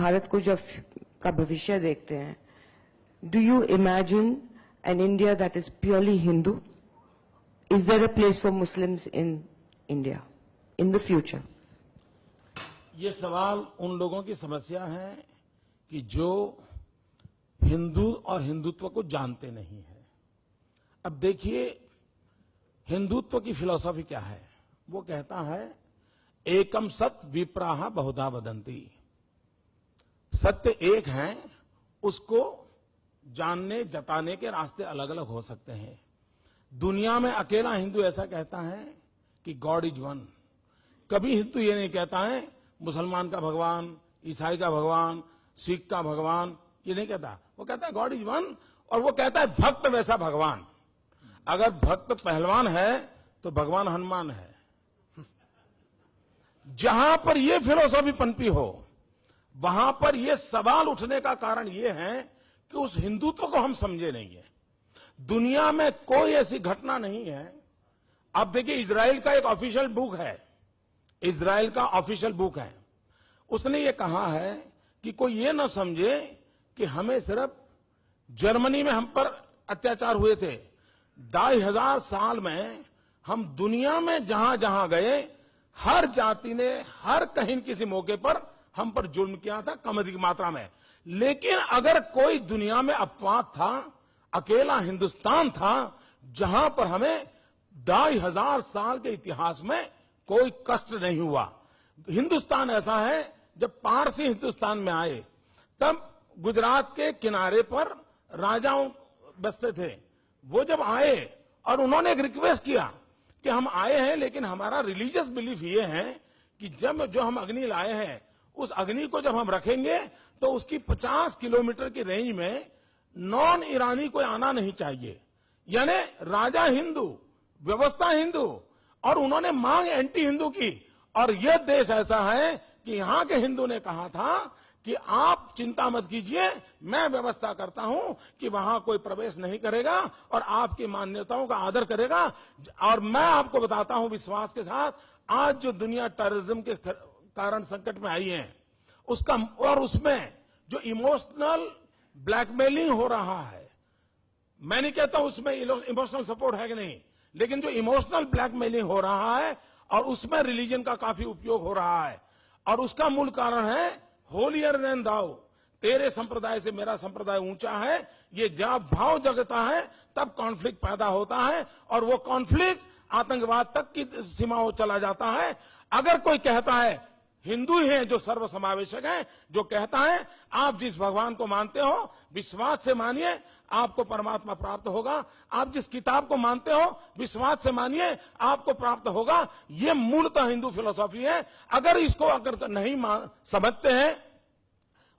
भारत को जब का भविष्य देखते हैं, do you imagine an India that is purely Hindu? Is there a place for Muslims in India in the future? ये सवाल उन लोगों की समस्या है कि जो हिंदू और हिंदुत्व को जानते नहीं है। अब देखिए, हिंदुत्व की फिलॉसफी क्या है? वो कहता है एकम सत्य विप्राह बहुधा वदंती। सत्य एक है, उसको जानने जताने के रास्ते अलग अलग हो सकते हैं। दुनिया में अकेला हिंदू ऐसा कहता है कि गॉड इज वन। कभी हिंदू ये नहीं कहता है मुसलमान का भगवान, ईसाई का भगवान, सिख का भगवान, ये नहीं कहता। वो कहता है गॉड इज वन, और वो कहता है भक्त वैसा भगवान। अगर भक्त पहलवान है तो भगवान हनुमान है। जहां पर यह फिलोसॉफी पनपी हो, वहां पर यह सवाल उठने का कारण यह है कि उस हिंदुत्व को हम समझे नहीं है। दुनिया में कोई ऐसी घटना नहीं है। अब देखिए, इजराइल का एक ऑफिशियल बुक है, इजराइल का ऑफिशियल बुक है। उसने ये कहा है कि कोई ये ना समझे कि हमें सिर्फ जर्मनी में हम पर अत्याचार हुए थे। 2500 साल में हम दुनिया में जहां जहां गए, हर जाति ने हर कहीं किसी मौके पर हम पर जुल्म किया था, कम अधिक मात्रा में। लेकिन अगर कोई दुनिया में अपवाद था, अकेला हिंदुस्तान था जहां पर हमें 2500 साल के इतिहास में कोई कष्ट नहीं हुआ। हिंदुस्तान ऐसा है, जब पारसी हिंदुस्तान में आए तब गुजरात के किनारे पर राजाओं बसते थे। वो जब आए और उन्होंने एक रिक्वेस्ट किया कि हम आए हैं, लेकिन हमारा रिलीजियस बिलीफ ये है कि जब जो हम अग्नि लाए हैं, उस अग्नि को जब हम रखेंगे तो उसकी 50 किलोमीटर की रेंज में नॉन ईरानी कोई आना नहीं चाहिए। यानी राजा हिंदू, व्यवस्था हिंदू, और उन्होंने मांग एंटी हिंदू की। और यह देश ऐसा है कि यहां के हिंदू ने कहा था कि आप चिंता मत कीजिए, मैं व्यवस्था करता हूं कि वहां कोई प्रवेश नहीं करेगा और आपकी मान्यताओं का आदर करेगा। और मैं आपको बताता हूं विश्वास के साथ, आज जो दुनिया टेररिज्म के कारण संकट में आई है, उसका और उसमें जो इमोशनल ब्लैकमेलिंग हो रहा है, मैं नहीं कहता उसमें इमोशनल सपोर्ट है कि नहीं, लेकिन जो इमोशनल ब्लैकमेलिंग हो रहा है और उसमें रिलीजन का काफी उपयोग हो रहा है, और उसका मूल कारण है होलियर देन दाउ। तेरे संप्रदाय से मेरा संप्रदाय ऊंचा है, ये जब भाव जगता है तब कॉन्फ्लिक्ट पैदा होता है, और वो कॉन्फ्लिक्ट आतंकवाद तक की सीमाओं चला जाता है। अगर कोई कहता है हिंदू ही है जो सर्व समावेशक है, जो कहता है आप जिस भगवान को मानते हो विश्वास से मानिए, आपको परमात्मा प्राप्त होगा। आप जिस किताब को मानते हो विश्वास से मानिए, आपको प्राप्त होगा। ये मूलतः हिंदू फिलोसॉफी है। अगर इसको अगर नहीं समझते हैं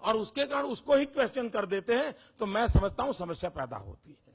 और उसके कारण उसको ही क्वेश्चन कर देते हैं, तो मैं समझता हूं समस्या पैदा होती है।